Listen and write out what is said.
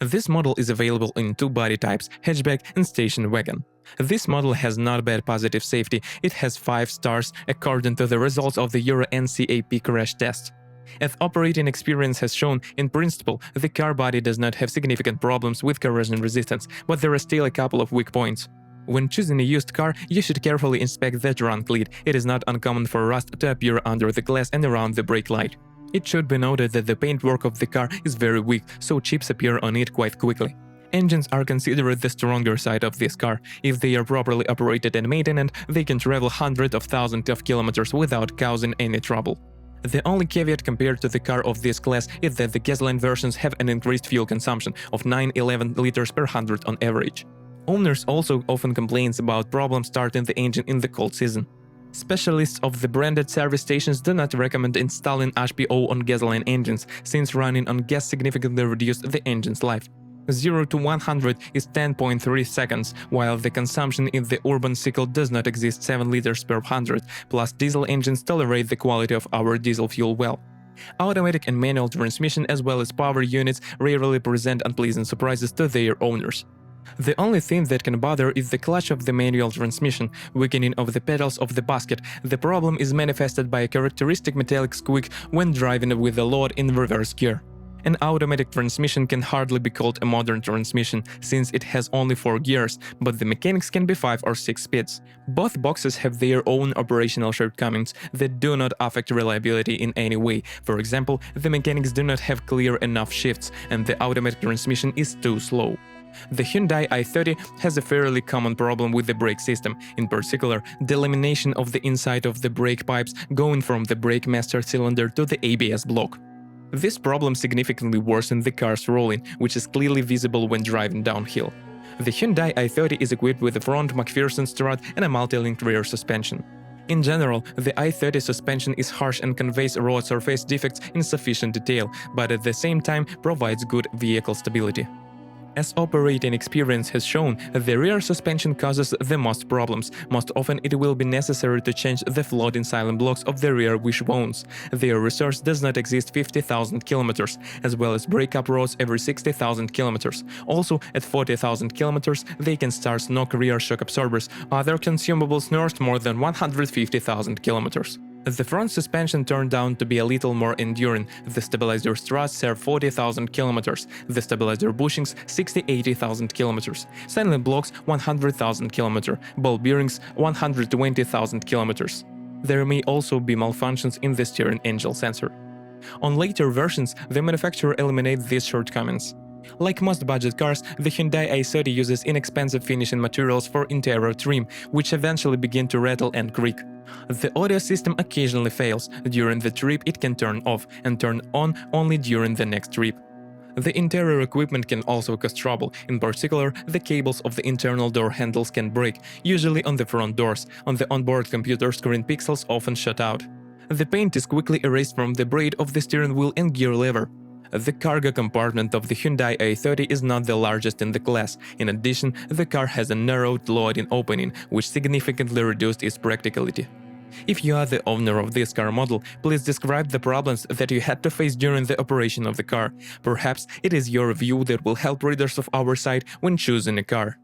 This model is available in two body types, hatchback and station wagon. This model has not bad positive safety, it has 5 stars according to the results of the Euro NCAP crash test. As operating experience has shown, in principle, the car body does not have significant problems with corrosion resistance, but there are still a couple of weak points. When choosing a used car, you should carefully inspect the trunk lid. It is not uncommon for rust to appear under the glass and around the brake light. It should be noted that the paintwork of the car is very weak, so chips appear on it quite quickly. Engines are considered the stronger side of this car. If they are properly operated and maintained, they can travel hundreds of thousands of kilometers without causing any trouble. The only caveat compared to the car of this class is that the gasoline versions have an increased fuel consumption of 9–11 liters per 100 on average. Owners also often complain about problems starting the engine in the cold season. Specialists of the branded service stations do not recommend installing HPO on gasoline engines, since running on gas significantly reduces the engine's life. 0 to 100 is 10.3 seconds, while the consumption in the urban cycle does not exceed 7 liters per 100, plus diesel engines tolerate the quality of our diesel fuel well. Automatic and manual transmission as well as power units rarely present unpleasant surprises to their owners. The only thing that can bother is the clutch of the manual transmission, weakening of the pedals of the basket. The problem is manifested by a characteristic metallic squeak when driving with a load in reverse gear. An automatic transmission can hardly be called a modern transmission, since it has only 4 gears, but the mechanics can be 5 or 6 speeds. Both boxes have their own operational shortcomings that do not affect reliability in any way. For example, the mechanics do not have clear enough shifts, and the automatic transmission is too slow. The Hyundai i30 has a fairly common problem with the brake system, in particular, the lamination of the inside of the brake pipes going from the brake master cylinder to the ABS block. This problem significantly worsens the car's rolling, which is clearly visible when driving downhill. The Hyundai i30 is equipped with a front McPherson strut and a multi-linked rear suspension. In general, the i30 suspension is harsh and conveys road surface defects in sufficient detail, but at the same time provides good vehicle stability. As operating experience has shown, the rear suspension causes the most problems. Most often it will be necessary to change the floating silent blocks of the rear wishbones. Their resource does not exceed 50,000 kilometers, as well as break-up roads every 60,000 kilometers. Also, at 40,000 kilometers, they can start knock rear shock absorbers. Other consumables north more than 150,000 kilometers. The front suspension turned out to be a little more enduring. The stabilizer struts serve 40,000 kilometers, the stabilizer bushings 60–80,000 kilometers, silent blocks 100,000 kilometers, ball bearings 120,000 kilometers. There may also be malfunctions in the steering angle sensor. On later versions, the manufacturer eliminates these shortcomings. Like most budget cars, the Hyundai i30 uses inexpensive finishing materials for interior trim, which eventually begin to rattle and creak. The audio system occasionally fails. During the trip it can turn off and turn on only during the next trip. The interior equipment can also cause trouble. In particular, the cables of the internal door handles can break, usually on the front doors. On the onboard computer screen, pixels often shut out. The paint is quickly erased from the braid of the steering wheel and gear lever. The cargo compartment of the Hyundai i30 is not the largest in the class. In addition, the car has a narrowed loading opening, which significantly reduced its practicality. If you are the owner of this car model, please describe the problems that you had to face during the operation of the car. Perhaps it is your review that will help readers of our site when choosing a car.